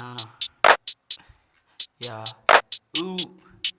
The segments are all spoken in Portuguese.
Não. Yeah.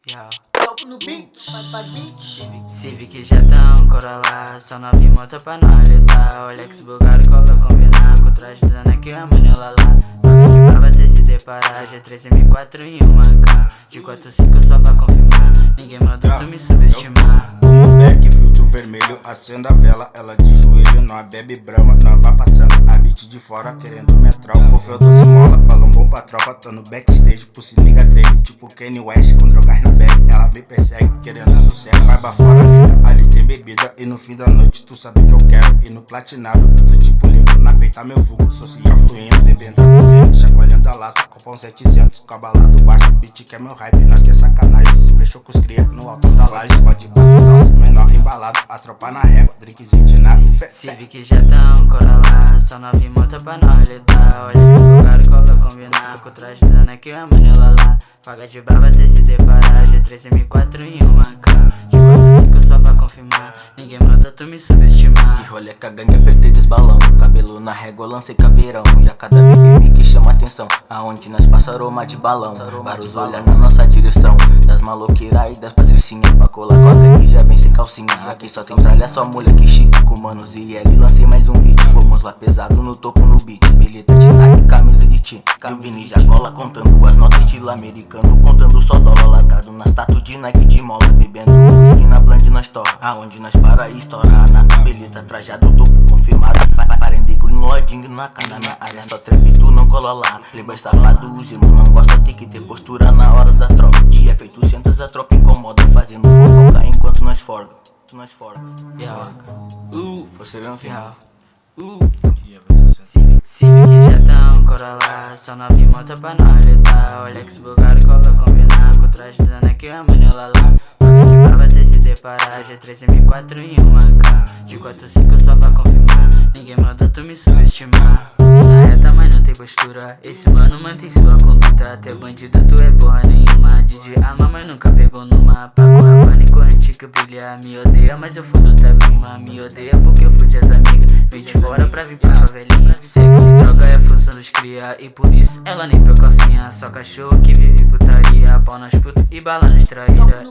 Yeah. Topo no beat, faz beat. Civic já tão Corolla, só nove moto pra não lidar. Olha que se bugaram, qual vai combinar com o traje dando aqui a manela lá. Paga de barba até se deparar, G3 M4 em uma K. De 4-5 só pra confirmar, ninguém mandou tu me subestimar. Moleque, filtro vermelho, acenda a vela. Ela de joelho, nós bebe brama. Nós vai passando a beat de fora, querendo metral. Fofel 12 mola, balão bom pra tropa. Tô no backstage, por se liga trade. Tipo Kanye West com drogas no bag. Ela me persegue, querendo sucesso. Vai pra fora, linda, ali tem bebida. E no fim da noite tu sabe que eu quero. E no platinado eu tô tipo limpo, na peita meu vulgo. Social fluindo, bebendo a chacoalhando a lata. Copão 700, com a balada Barça. Beat que é meu hype, nós que é sacanagem. Se fechou com os cria no alto da laje. Pode bater salsa, menor embalado. A tropa na régua, drinkzinho de nada. Civic já tão Corolla, só nove moto pra nós lidar. Olha que se bugaram, qual vai combinar com o traje dando aqui a manela lá. Paga de brava até se deparar, G3 M4 em uma K. De 4-5 só pra confirmar, ninguém mandou tu me subestimar. De rolê com a gangue apertei dos balão, cabelo na régua lancei caveirão. Já cada BM que chama atenção, aonde nós passa aroma de balão. Vários olhar na nossa direção, das maloqueiras e das patricinhas. Pra colar com a gangue já vem sem calcinha. Aqui só tem tralha, só mulher que chique. Com manos e L, lancei mais um hit. Fomos lá pesado no topo no beat. Bilheta de Nike, camisa de tim. E o Vini já cola contando as notas estilo americano. Contando só dólar latrado nas tatu de Nike de mola. Bebendo whisky na blend nós torra, aonde nós para e estoura. A nata beleza trajado, topo confirmado. Parendiclo no lodinho na cara. Na minha área só trap, tu não cola lá. Playboy safado, os irmãos não gosta, tem que ter postura na hora da troca. Dia feito sentas, a tropa incomoda. Fazendo fofoca enquanto nós forga. Yeah. Forceirão-se. Yeah. Civic já tão Corolla, só nove moto pra nós lidar. Olha que se bugaram, qual vai combinar com o traje dando aqui a manela lá. Paga de barba até se deparar, G3 M4 em uma K. De 4-5 só pra confirmar, ninguém mandou tu me subestimar. Na reta, mas não tem postura, esse mano mantém sua conduta. Até bandido tu é porra nenhuma, DJ ama mas nunca pegou numa. Paco rabana e corrente que brilha. Me odeia mas eu fudo tua prima. Me odeia porque eu fudi as amigas. Vem de fora pra vir pra favelinha. Sexo e droga é função dos cria, e por isso ela nem pegou calcinha. Só cachorro que vive putaria, pau nas putas e bala nos traíra.